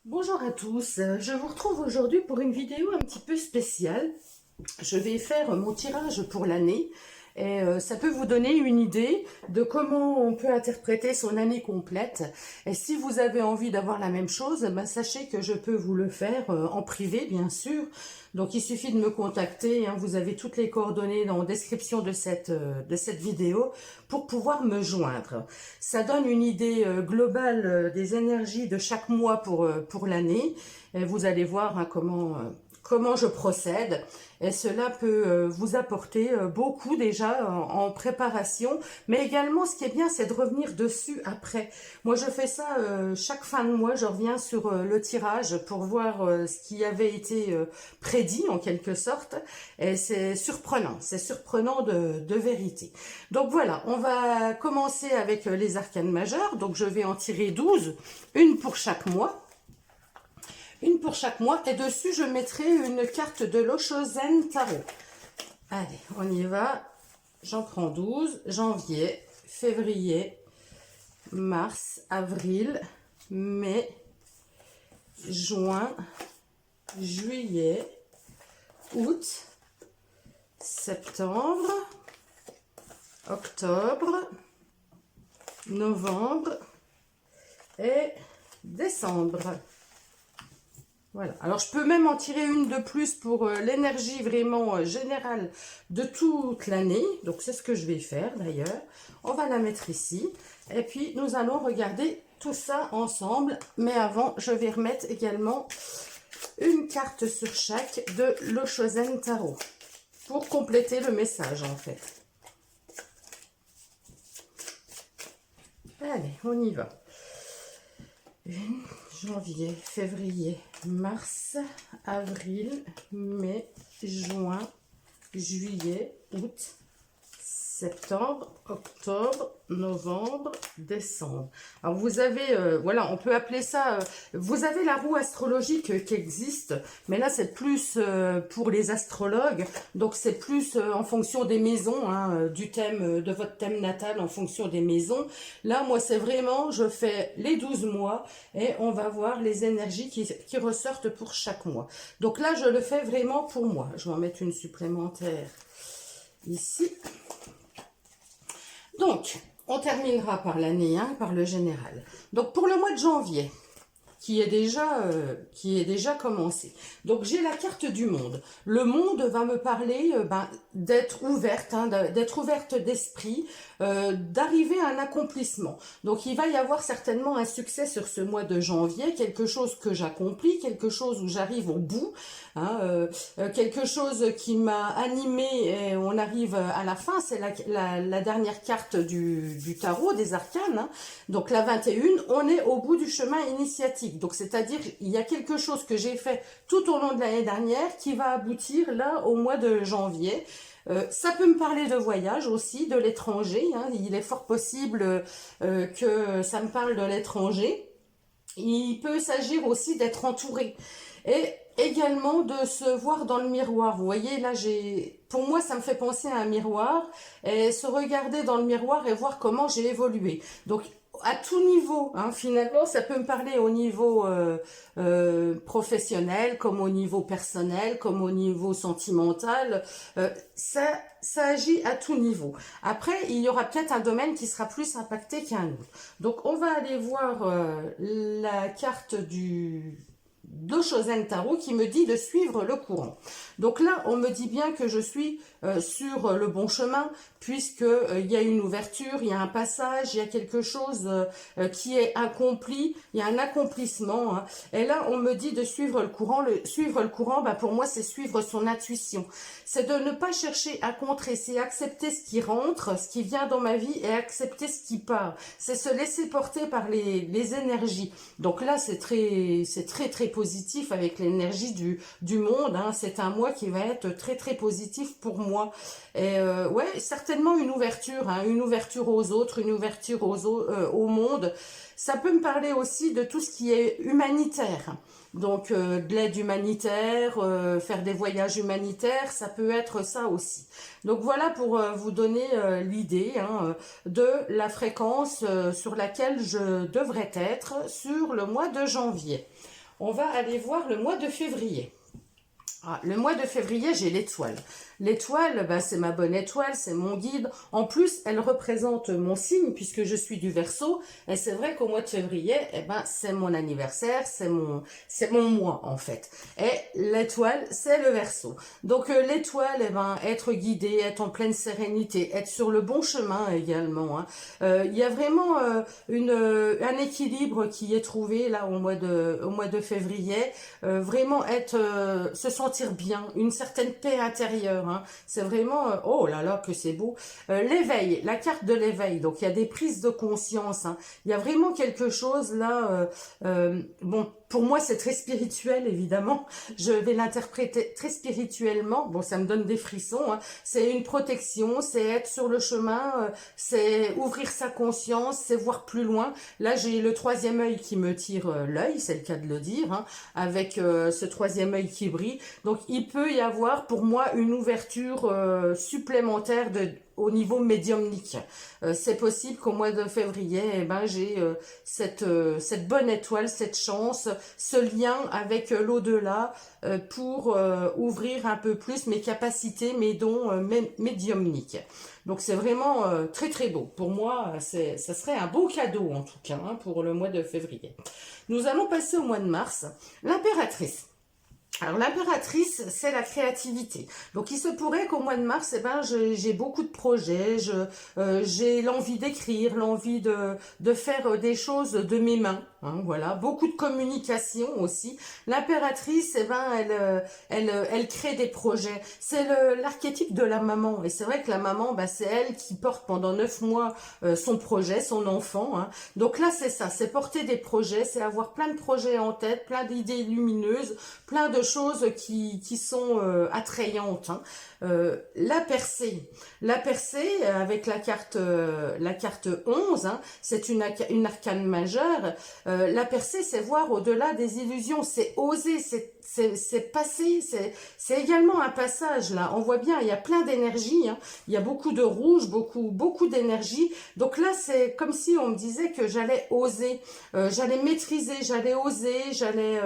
Bonjour à tous, je vous retrouve aujourd'hui pour une vidéo un petit peu spéciale. Je vais faire mon tirage pour l'année et ça peut vous donner une idée de comment on peut interpréter son année complète. Et si vous avez envie d'avoir la même chose, ben sachez que je peux vous le faire en privé bien sûr. Donc il suffit de me contacter, hein, vous avez toutes les coordonnées dans la description de cette vidéo pour pouvoir me joindre. Ça donne une idée globale des énergies de chaque mois pour l'année. Vous allez voir hein, comment je procède. Et cela peut vous apporter beaucoup déjà en préparation. Mais également, ce qui est bien, c'est de revenir dessus après. Moi, je fais ça chaque fin de mois. Je reviens sur le tirage pour voir ce qui avait été prédit en quelque sorte. Et c'est surprenant de vérité. Donc voilà, on va commencer avec les arcanes majeures. Donc je vais en tirer 12, une pour chaque mois. Une pour chaque mois et dessus je mettrai une carte de l'Oshozen Tarot. Allez, on y va. J'en prends 12. Janvier, février, mars, avril, mai, juin, juillet, août, septembre, octobre, novembre et décembre. Voilà. Alors, je peux même en tirer une de plus pour l'énergie vraiment générale de toute l'année. Donc, c'est ce que je vais faire d'ailleurs. On va la mettre ici. Et puis, nous allons regarder tout ça ensemble. Mais avant, je vais remettre également une carte sur chaque de l'Oshozen Tarot pour compléter le message en fait. Allez, on y va. Janvier, février, mars, avril, mai, juin, juillet, août, septembre, octobre, novembre, décembre. Alors vous avez, voilà, on peut appeler ça, vous avez la roue astrologique qui existe, mais là c'est plus pour les astrologues, donc c'est plus en fonction des maisons, hein, du thème, de votre thème natal, en fonction des maisons. Là, moi c'est vraiment, je fais les 12 mois et on va voir les énergies qui ressortent pour chaque mois. Donc là, je le fais vraiment pour moi. Je vais en mettre une supplémentaire ici. Donc, on terminera par l'année, hein, par le général. Donc, pour le mois de janvier, qui est déjà commencé. Donc, j'ai la carte du monde. Le monde va me parler d'être ouverte, hein, d'être ouverte d'esprit, d'arriver à un accomplissement. Donc, il va y avoir certainement un succès sur ce mois de janvier, quelque chose que j'accomplis, quelque chose où j'arrive au bout, hein, quelque chose qui m'a animé et on arrive à la fin. C'est la dernière carte du tarot, des arcanes. Hein. Donc, la 21, on est au bout du chemin initiatique. Donc, c'est-à-dire, il y a quelque chose que j'ai fait tout au long de l'année dernière qui va aboutir là au mois de janvier. Ça peut me parler de voyage aussi, de l'étranger. Hein. Il est fort possible que ça me parle de l'étranger. Il peut s'agir aussi d'être entouré. Et également de se voir dans le miroir. Vous voyez, là, pour moi, ça me fait penser à un miroir. Et se regarder dans le miroir et voir comment j'ai évolué. Donc, à tout niveau, hein, finalement, ça peut me parler au niveau professionnel, comme au niveau personnel, comme au niveau sentimental. Ça agit à tout niveau. Après, il y aura peut-être un domaine qui sera plus impacté qu'un autre. Donc, on va aller voir la carte d'Oshozen Tarot qui me dit de suivre le courant. Donc là, on me dit bien que je suis sur le bon chemin, puisque il y a une ouverture, il y a un passage, il y a quelque chose qui est accompli, il y a un accomplissement. Hein. Et là, on me dit de suivre le courant. Suivre le courant, pour moi, c'est suivre son intuition. C'est de ne pas chercher à contrer, c'est accepter ce qui rentre, ce qui vient dans ma vie et accepter ce qui part. C'est se laisser porter par les énergies. Donc là, c'est très positif avec l'énergie du monde. Hein. C'est un mois qui va être très positif pour moi. Et ouais, certainement une ouverture, hein, une ouverture aux autres, une ouverture au monde. Ça peut me parler aussi de tout ce qui est humanitaire. Donc de l'aide humanitaire, faire des voyages humanitaires, ça peut être ça aussi. Donc voilà pour vous donner l'idée hein, de la fréquence sur laquelle je devrais être sur le mois de janvier. On va aller voir le mois de février. Ah, le mois de février, j'ai l'étoile. L'étoile, ben, c'est ma bonne étoile, c'est mon guide. En plus, elle représente mon signe puisque je suis du Verseau. Et c'est vrai qu'au mois de février, eh ben, c'est mon anniversaire, c'est mon mois en fait. Et l'étoile, c'est le Verseau. Donc l'étoile, eh ben, être guidé, être en pleine sérénité, être sur le bon chemin également. Hein. Il y a vraiment un équilibre qui est trouvé là au mois de février. Vraiment se sentir bien, une certaine paix intérieure. Hein. C'est vraiment, oh là là, que c'est beau. L'éveil, la carte de l'éveil. Donc, il y a des prises de conscience. Hein. Il y a vraiment quelque chose là. Bon, pour moi, c'est très spirituel, évidemment. Je vais l'interpréter très spirituellement. Bon, ça me donne des frissons. Hein. C'est une protection, c'est être sur le chemin, c'est ouvrir sa conscience, c'est voir plus loin. Là, j'ai le troisième œil qui me tire l'œil, c'est le cas de le dire, hein, avec ce troisième œil qui brille. Donc, il peut y avoir, pour moi, une ouverture supplémentaire au niveau médiumnique. C'est possible qu'au mois de février, eh ben, j'ai cette bonne étoile, cette chance, ce lien avec l'au-delà pour ouvrir un peu plus mes capacités, mes dons médiumniques. Donc c'est vraiment très très beau. Pour moi, ça serait un beau cadeau en tout cas hein, pour le mois de février. Nous allons passer au mois de mars. L'impératrice. Alors l'impératrice, c'est la créativité. Donc il se pourrait qu'au mois de mars, eh ben, j'ai beaucoup de projets, j'ai l'envie d'écrire, l'envie de faire des choses de mes mains. Hein, voilà, beaucoup de communication aussi. L'impératrice, eh ben, elle crée des projets. C'est l'archétype de la maman. Et c'est vrai que la maman, ben, c'est elle qui porte pendant 9 mois son projet, son enfant. Hein. Donc là, c'est ça, c'est porter des projets, c'est avoir plein de projets en tête, plein d'idées lumineuses, plein de choses qui sont attrayantes. Hein. La percée avec la carte 11, hein, c'est une arcane majeure. La percée, c'est voir au-delà des illusions, c'est oser, c'est passer, c'est également un passage là. On voit bien, il y a plein d'énergie, hein. Il y a beaucoup de rouge, beaucoup d'énergie. Donc là, c'est comme si on me disait que j'allais oser, j'allais maîtriser, j'allais oser, j'allais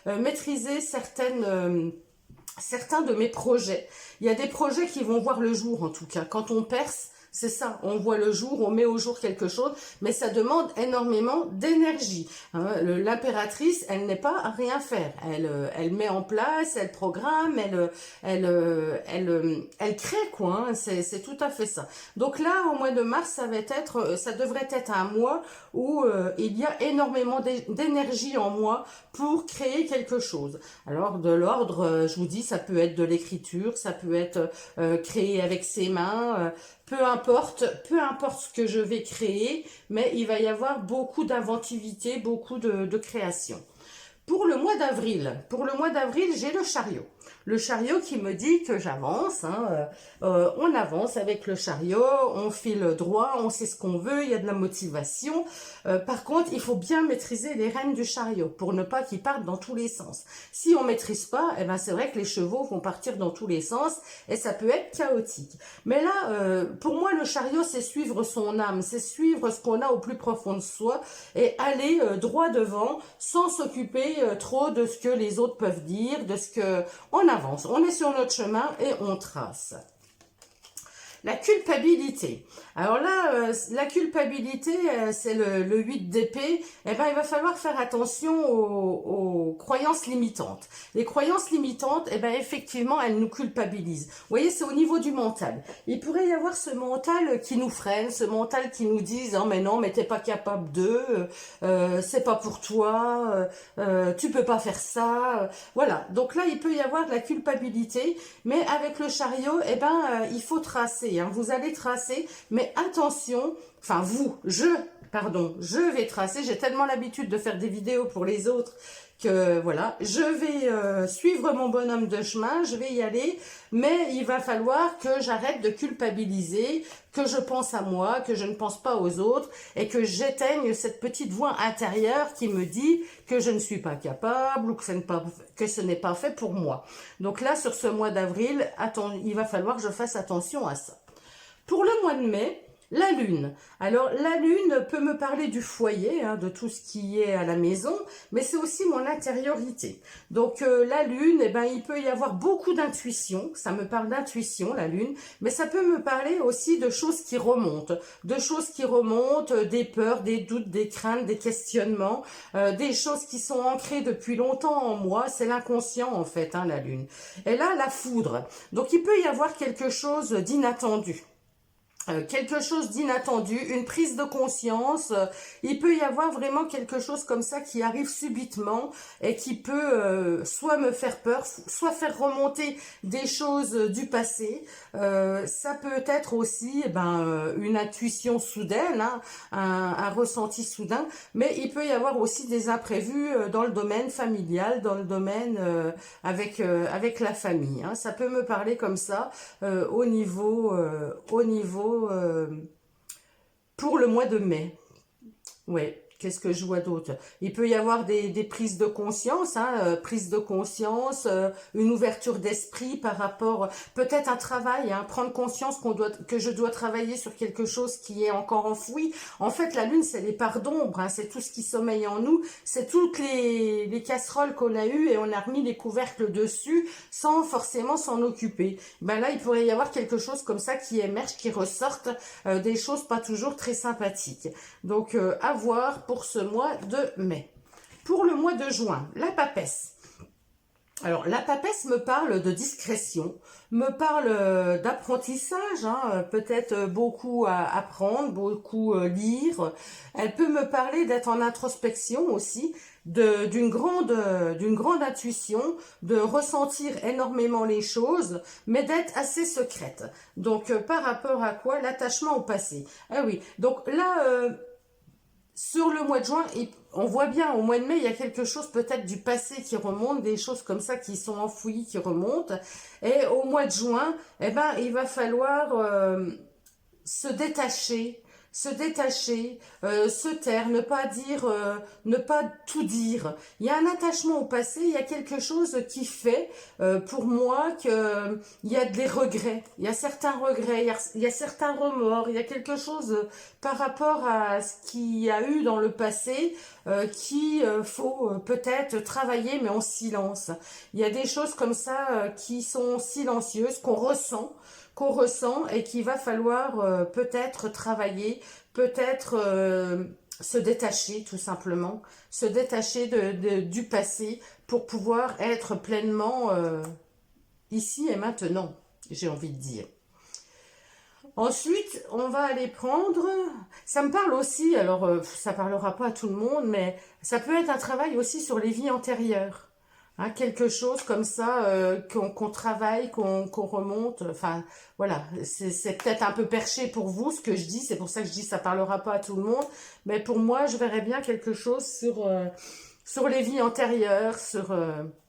maîtriser certains de mes projets. Il y a des projets qui vont voir le jour en tout cas. Quand on perce, c'est ça, on voit le jour, on met au jour quelque chose, mais ça demande énormément d'énergie. Hein, l'impératrice, elle n'est pas à rien faire. Elle met en place, elle programme, elle crée quoi. Hein, c'est tout à fait ça. Donc là, au mois de mars, ça devrait être un mois où il y a énormément d'énergie en moi pour créer quelque chose. Alors de l'ordre, je vous dis, ça peut être de l'écriture, ça peut être créé avec ses mains. Peu importe ce que je vais créer, mais il va y avoir beaucoup d'inventivité, beaucoup de création. Pour le mois d'avril, j'ai le chariot. Le chariot qui me dit que j'avance, hein, on avance avec le chariot, on file droit, on sait ce qu'on veut, il y a de la motivation. Par contre, il faut bien maîtriser les rênes du chariot pour ne pas qu'ils partent dans tous les sens. Si on maîtrise pas, eh ben c'est vrai que les chevaux vont partir dans tous les sens et ça peut être chaotique. Mais là, pour moi, le chariot, c'est suivre son âme, c'est suivre ce qu'on a au plus profond de soi et aller droit devant sans s'occuper trop de ce que les autres peuvent dire, de ce que on avance, on est sur notre chemin et on trace. La culpabilité. Alors là, la culpabilité, c'est le 8 d'épée. Eh ben, il va falloir faire attention aux croyances limitantes. Les croyances limitantes, eh ben, effectivement, elles nous culpabilisent. Vous voyez, c'est au niveau du mental. Il pourrait y avoir ce mental qui nous freine, ce mental qui nous dit « non, mais t'es pas capable de, c'est pas pour toi, tu peux pas faire ça. » Voilà. Donc là, il peut y avoir de la culpabilité, mais avec le chariot, eh ben, il faut tracer. Hein. Vous allez tracer, mais attention, enfin je vais tracer, j'ai tellement l'habitude de faire des vidéos pour les autres que voilà, je vais suivre mon bonhomme de chemin, je vais y aller, mais il va falloir que j'arrête de culpabiliser, que je pense à moi, que je ne pense pas aux autres et que j'éteigne cette petite voix intérieure qui me dit que je ne suis pas capable ou que ce n'est pas fait pour moi. Donc là, sur ce mois d'avril, il va falloir que je fasse attention à ça. Pour le mois de mai, La lune. Alors, la lune peut me parler du foyer, hein, de tout ce qui est à la maison, mais c'est aussi mon intériorité. Donc, la lune, eh ben, il peut y avoir beaucoup d'intuition. Ça me parle d'intuition, la lune, mais ça peut me parler aussi de choses qui remontent. De choses qui remontent, des peurs, des doutes, des craintes, des questionnements, des choses qui sont ancrées depuis longtemps en moi. C'est l'inconscient, en fait, hein, la lune. Et là, la foudre. Donc, il peut y avoir quelque chose d'inattendu. Quelque chose d'inattendu, une prise de conscience, il peut y avoir vraiment quelque chose comme ça qui arrive subitement et qui peut soit me faire peur, soit faire remonter des choses du passé. Ça peut être aussi une intuition soudaine, hein, un ressenti soudain, mais il peut y avoir aussi des imprévus dans le domaine familial, dans le domaine avec la famille. Hein. Ça peut me parler comme ça au niveau pour le mois de mai. Ouais. Qu'est-ce que je vois d'autre? Il peut y avoir des prises de conscience, hein, prise de conscience, une ouverture d'esprit par rapport, peut-être un travail, hein, prendre conscience que je dois travailler sur quelque chose qui est encore enfoui. En fait, la lune, c'est les parts d'ombre, hein, c'est tout ce qui sommeille en nous, c'est toutes les casseroles qu'on a eues et on a remis les couvercles dessus sans forcément s'en occuper. Ben là, il pourrait y avoir quelque chose comme ça qui émerge, qui ressorte, des choses pas toujours très sympathiques. Donc, à voir pour ce mois de mai. Pour le mois de juin, la papesse. Alors, la papesse me parle de discrétion, me parle d'apprentissage, hein, peut-être beaucoup à apprendre, beaucoup lire. Elle peut me parler d'être en introspection aussi, d'une grande intuition, de ressentir énormément les choses, mais d'être assez secrète. Donc, par rapport à quoi? L'attachement au passé. Ah oui, donc là... sur le mois de juin, on voit bien, au mois de mai, il y a quelque chose peut-être du passé qui remonte, des choses comme ça qui sont enfouies, qui remontent. Et au mois de juin, eh ben, il va falloir se détacher, se taire, ne pas dire, ne pas tout dire. Il y a un attachement au passé, il y a quelque chose qui fait, pour moi, que il y a des regrets. Il y a certains regrets, il y a certains remords, il y a quelque chose par rapport à ce qu'il y a eu dans le passé qui faut peut-être travailler, mais en silence. Il y a des choses comme ça qui sont silencieuses, qu'on ressent et qu'il va falloir peut-être travailler, peut-être se détacher tout simplement, se détacher du passé pour pouvoir être pleinement ici et maintenant, j'ai envie de dire. Ensuite, on va aller prendre, ça me parle aussi, alors ça parlera pas à tout le monde, mais ça peut être un travail aussi sur les vies antérieures. Hein, quelque chose comme ça qu'on travaille, qu'on remonte, enfin voilà, c'est peut-être un peu perché pour vous ce que je dis, c'est pour ça que je dis ça parlera pas à tout le monde, mais pour moi je verrais bien quelque chose sur les vies antérieures,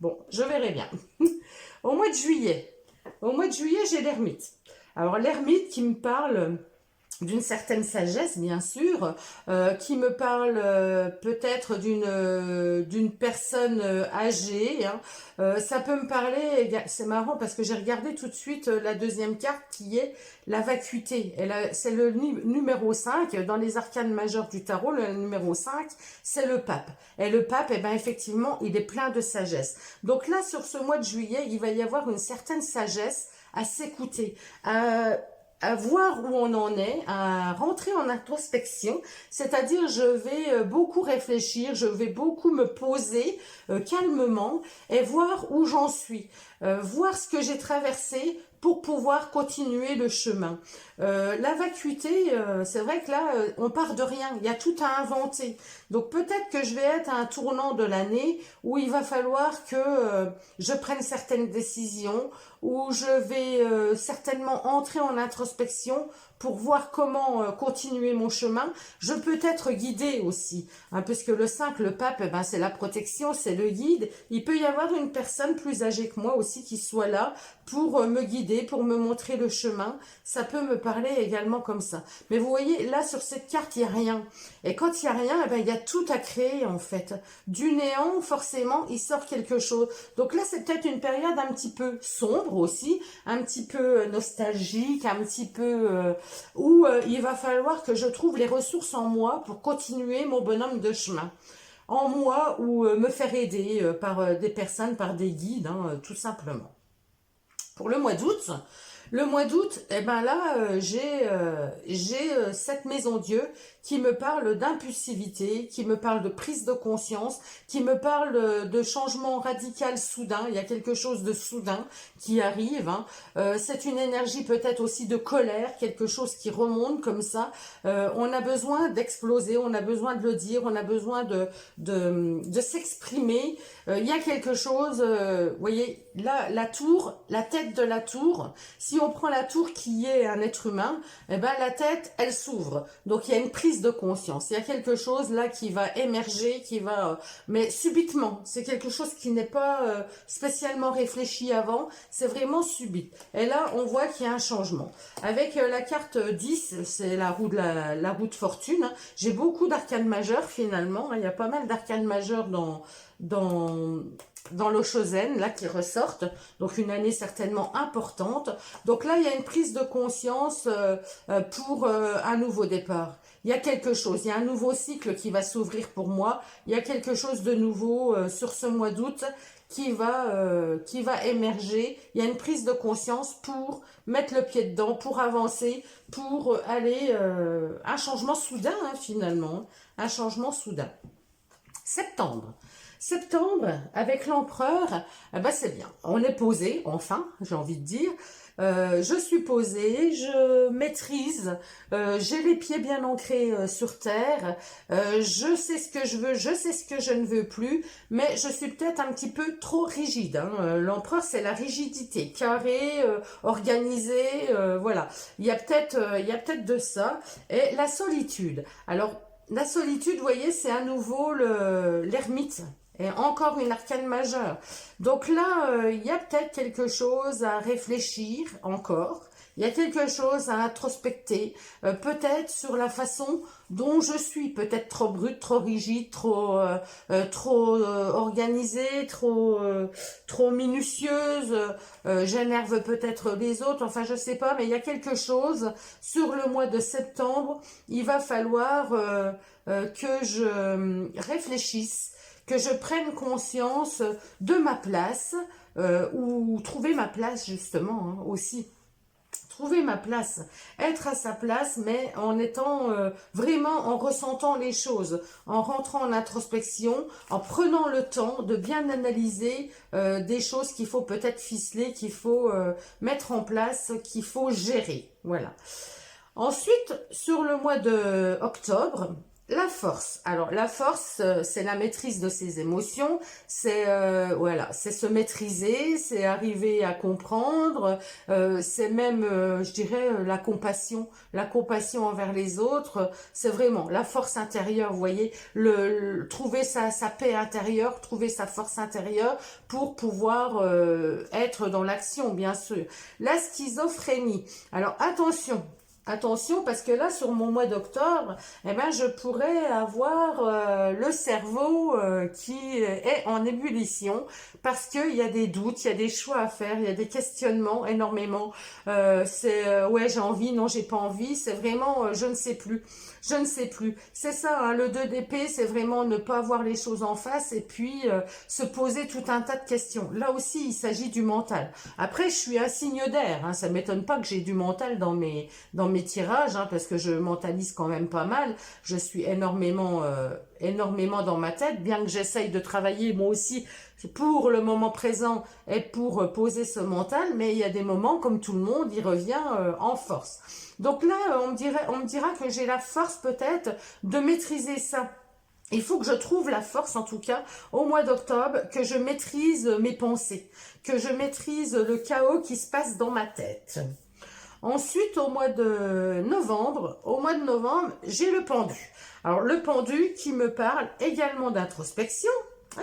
bon, je verrai bien. Au mois de juillet, j'ai l'ermite. Alors l'ermite qui me parle d'une certaine sagesse, bien sûr, qui me parle peut-être d'une personne âgée. Hein. Ça peut me parler, c'est marrant parce que j'ai regardé tout de suite la deuxième carte qui est la vacuité. C'est le numéro 5, dans les arcanes majeures du tarot, le numéro 5, c'est le pape. Et le pape, eh ben, effectivement, il est plein de sagesse. Donc là, sur ce mois de juillet, il va y avoir une certaine sagesse à s'écouter, à voir où on en est, à rentrer en introspection, c'est-à-dire je vais beaucoup réfléchir, je vais beaucoup me poser calmement et voir où j'en suis, voir ce que j'ai traversé pour pouvoir continuer le chemin. La vacuité, c'est vrai que là, on part de rien, il y a tout à inventer. Donc peut-être que je vais être à un tournant de l'année où il va falloir que je prenne certaines décisions, où je vais certainement entrer en introspection pour voir comment continuer mon chemin. Je peux être guidée aussi, hein, puisque le 5, le pape, ben, c'est la protection, c'est le guide. Il peut y avoir une personne plus âgée que moi aussi qui soit là pour me guider, pour me montrer le chemin. Ça peut me parler également comme ça. Mais vous voyez, là, sur cette carte, il n'y a rien. Et quand il n'y a rien, eh ben, il y a tout à créer, en fait. Du néant, forcément, il sort quelque chose. Donc là, c'est peut-être une période un petit peu sombre, sombre aussi, un petit peu nostalgique, un petit peu où il va falloir que je trouve les ressources en moi pour continuer mon bonhomme de chemin. En moi ou me faire aider par des personnes, par des guides, hein, tout simplement. Pour le mois d'août, eh ben là, j'ai cette maison Dieu qui me parle d'impulsivité, qui me parle de prise de conscience, qui me parle de changement radical soudain. Il y a quelque chose de soudain qui arrive. Hein. C'est une énergie peut-être aussi de colère, quelque chose qui remonte comme ça. On a besoin d'exploser, on a besoin de le dire, on a besoin de s'exprimer. Il y a quelque chose, vous voyez, là, la tour, la tête de la tour, si on prend la tour qui est un être humain, eh ben la tête, elle s'ouvre. Donc il y a une prise de conscience. Il y a quelque chose là qui va émerger, qui va, mais subitement. C'est quelque chose qui n'est pas spécialement réfléchi avant. C'est vraiment subit. Et là, on voit qu'il y a un changement. Avec la carte 10, c'est la roue de fortune. Hein. J'ai beaucoup d'arcanes majeures finalement. Hein. Il y a pas mal d'arcanes majeures dans l'Oshozen, là, qui ressortent. Donc, une année certainement importante. Donc là, il y a une prise de conscience pour un nouveau départ. Il y a quelque chose, il y a un nouveau cycle qui va s'ouvrir pour moi. Il y a quelque chose de nouveau sur ce mois d'août qui va émerger. Il y a une prise de conscience pour mettre le pied dedans, pour avancer, pour aller un changement soudain, hein, finalement. Un changement soudain. Septembre. Septembre, avec l'empereur, eh ben c'est bien. On est posé, enfin, j'ai envie de dire. Je suis posée, je maîtrise, j'ai les pieds bien ancrés sur terre, je sais ce que je veux, je sais ce que je ne veux plus, mais je suis peut-être un petit peu trop rigide. Hein. L'empereur, c'est la rigidité, carré, organisé, voilà. Il y a peut-être de ça. Et la solitude. Alors, la solitude, vous voyez, c'est à nouveau l'ermite. Et encore une arcane majeure. Donc là, il y a peut-être quelque chose à réfléchir encore. Il y a quelque chose à introspecter. Peut-être sur la façon dont je suis. Peut-être trop brute, trop rigide, trop organisée, trop minutieuse. J'énerve peut-être les autres. Enfin, je sais pas. Mais il y a quelque chose sur le mois de septembre. Il va falloir que je réfléchisse, que je prenne conscience de ma place, ou trouver ma place justement hein, aussi. Trouver ma place, être à sa place, mais en étant vraiment, en ressentant les choses, en rentrant en introspection, en prenant le temps de bien analyser des choses qu'il faut peut-être ficeler, qu'il faut mettre en place, qu'il faut gérer. Voilà. Ensuite, sur le mois de octobre, la force. Alors, la force, c'est la maîtrise de ses émotions, c'est voilà, c'est se maîtriser, c'est arriver à comprendre, c'est même, je dirais, la compassion envers les autres. C'est vraiment la force intérieure, vous voyez, trouver sa paix intérieure, trouver sa force intérieure pour pouvoir être dans l'action, bien sûr. La schizophrénie. Alors, attention. Attention, parce que là, sur mon mois d'octobre, eh ben, je pourrais avoir le cerveau qui est en ébullition parce qu'il y a des doutes, il y a des choix à faire, il y a des questionnements énormément. Ouais, j'ai envie, non, j'ai pas envie. C'est vraiment, je ne sais plus. Je ne sais plus. C'est ça, hein, le 2 d'épée, c'est vraiment ne pas voir les choses en face et puis se poser tout un tas de questions. Là aussi, il s'agit du mental. Après, je suis un signe d'air. Hein, ça m'étonne pas que j'ai du mental dans mes tirages, hein, parce que je mentalise quand même pas mal. Je suis énormément dans ma tête, bien que j'essaye de travailler moi aussi pour le moment présent et pour poser ce mental, mais il y a des moments, comme tout le monde, il revient en force. Donc là, on me dira que j'ai la force peut-être de maîtriser ça. Il faut que je trouve la force, en tout cas, au mois d'octobre, que je maîtrise mes pensées, que je maîtrise le chaos qui se passe dans ma tête. Ensuite, au mois de novembre, j'ai le pendu. Alors, le pendu qui me parle également d'introspection.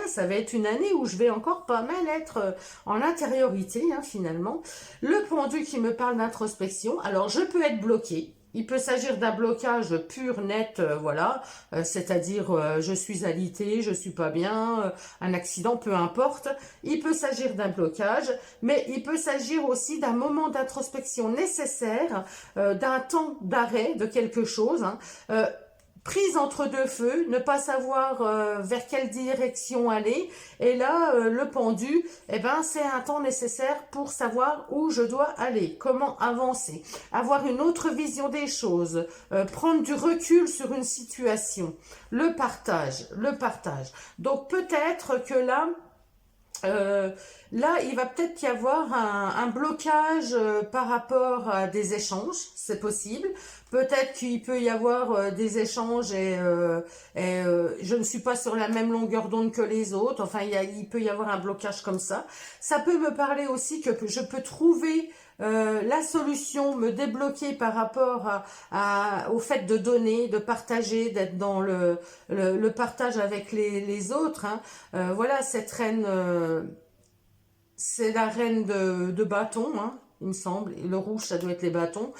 Ça va être une année où je vais encore pas mal être en intériorité, hein, finalement. Le pendu qui me parle d'introspection. Alors, je peux être bloquée. Il peut s'agir d'un blocage pur, net, voilà, c'est-à-dire je suis alité, je suis pas bien, un accident, peu importe. Il peut s'agir d'un blocage, mais il peut s'agir aussi d'un moment d'introspection nécessaire, d'un temps d'arrêt de quelque chose, hein, prise entre deux feux, ne pas savoir vers quelle direction aller. Et là, le pendu, eh ben, c'est un temps nécessaire pour savoir où je dois aller, comment avancer, avoir une autre vision des choses, prendre du recul sur une situation, le partage, le partage. Donc peut-être que là, il va peut-être y avoir un blocage par rapport à des échanges, c'est possible. Peut-être qu'il peut y avoir des échanges et je ne suis pas sur la même longueur d'onde que les autres. Enfin, il peut y avoir un blocage comme ça. Ça peut me parler aussi que je peux trouver la solution, me débloquer par rapport au fait de donner, de partager, d'être dans le partage avec les autres. Hein. Voilà, cette reine, c'est la reine de bâton, hein, il me semble. Et le rouge, ça doit être les bâtons.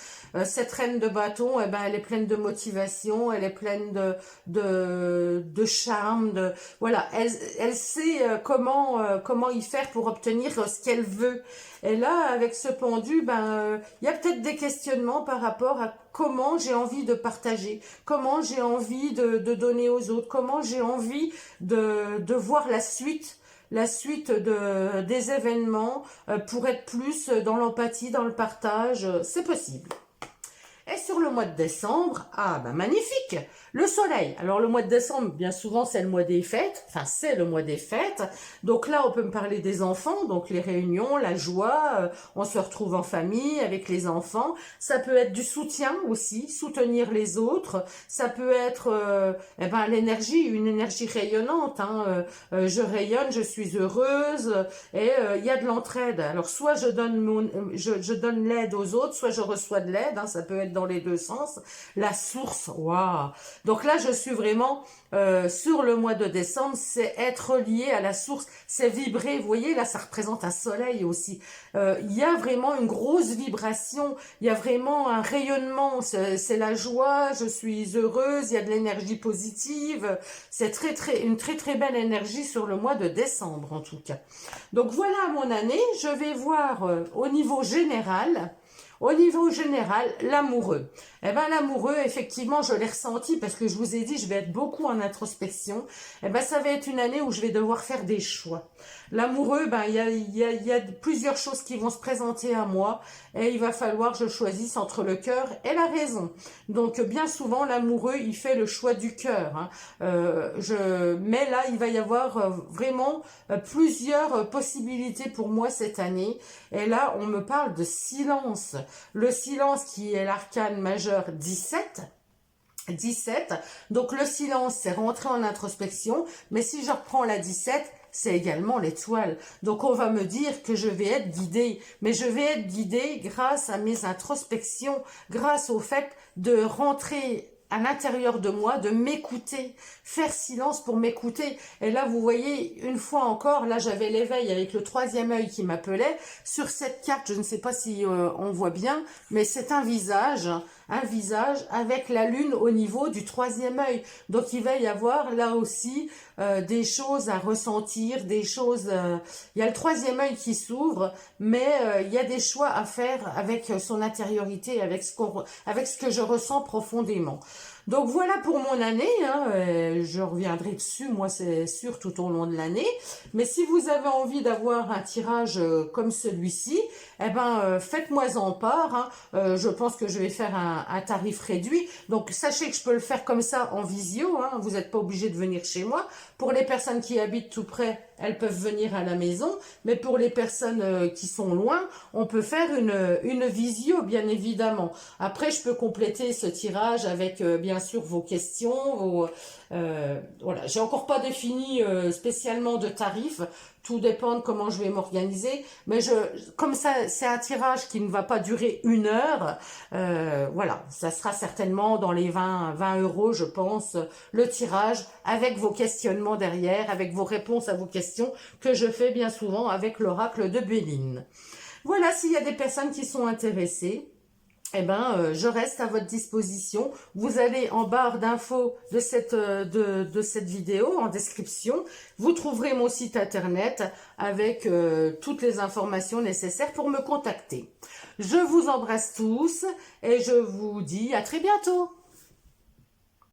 Cette reine de bâton, eh ben, elle est pleine de motivation, elle est pleine de charme. Voilà, elle sait comment y faire pour obtenir ce qu'elle veut. Et là, avec ce pendu, il y a peut-être des questionnements par rapport à comment j'ai envie de partager, comment j'ai envie de donner aux autres, comment j'ai envie de voir la suite des événements pour être plus dans l'empathie, dans le partage, c'est possible. Et sur le mois de décembre, ah ben magnifique, le soleil. Alors le mois de décembre, bien souvent c'est le mois des fêtes, enfin c'est le mois des fêtes. Donc là on peut me parler des enfants, donc les réunions, la joie, on se retrouve en famille avec les enfants. Ça peut être du soutien aussi, soutenir les autres. Ça peut être l'énergie, une énergie rayonnante. Hein. Je rayonne, je suis heureuse et il y a de l'entraide. Alors soit je donne l'aide aux autres, soit je reçois de l'aide. Hein. Ça peut être dans les deux sens. La source, waouh. Donc là, je suis vraiment sur le mois de décembre, c'est être lié à la source, c'est vibrer. Vous voyez, là, ça représente un soleil aussi. Il y a vraiment une grosse vibration, il y a vraiment un rayonnement, c'est la joie, je suis heureuse, il y a de l'énergie positive. C'est une très très belle énergie sur le mois de décembre, en tout cas. Donc voilà mon année, je vais voir au niveau général. Au niveau général, l'amoureux. Eh ben l'amoureux, effectivement, je l'ai ressenti parce que je vous ai dit, je vais être beaucoup en introspection. Eh ben ça va être une année où je vais devoir faire des choix. L'amoureux, il y a plusieurs choses qui vont se présenter à moi et il va falloir que je choisisse entre le cœur et la raison. Donc bien souvent, l'amoureux, il fait le choix du cœur. Hein. Mais là, il va y avoir vraiment plusieurs possibilités pour moi cette année. Et là, on me parle de silence. Le silence qui est l'arcane majeur 17. Donc le silence, c'est rentrer en introspection. Mais si je reprends la 17, c'est également l'étoile. Donc on va me dire que je vais être guidée. Mais je vais être guidée grâce à mes introspections, grâce au fait de rentrer à l'intérieur de moi, de m'écouter, faire silence pour m'écouter. Et là, vous voyez, une fois encore, là, j'avais l'éveil avec le troisième œil qui m'appelait. Sur cette carte, je ne sais pas si on voit bien, mais c'est un visage avec la lune au niveau du troisième œil. Donc, il va y avoir là aussi des choses à ressentir, des choses... il y a le troisième œil qui s'ouvre, mais il y a des choix à faire avec son intériorité, avec ce que je ressens profondément. Donc voilà pour mon année, hein, je reviendrai dessus, moi c'est sûr, tout au long de l'année. Mais si vous avez envie d'avoir un tirage comme celui-ci, eh ben faites-moi en part. Hein. Je pense que je vais faire un tarif réduit. Donc sachez que je peux le faire comme ça en visio, hein, vous n'êtes pas obligé de venir chez moi. Pour les personnes qui habitent tout près, elles peuvent venir à la maison. Mais pour les personnes qui sont loin, on peut faire une visio, bien évidemment. Après, je peux compléter ce tirage avec bien sûr vos questions. Voilà, j'ai encore pas défini spécialement de tarif. Tout dépend de comment je vais m'organiser. Mais comme ça, c'est un tirage qui ne va pas durer 1 heure. Voilà, ça sera certainement dans les 20 euros, je pense, le tirage avec vos questionnements derrière, avec vos réponses à vos questions que je fais bien souvent avec l'oracle de Béline. Voilà, s'il y a des personnes qui sont intéressées, je reste à votre disposition. Vous allez en barre d'infos de cette vidéo, en description, vous trouverez mon site internet avec toutes les informations nécessaires pour me contacter. Je vous embrasse tous et je vous dis à très bientôt.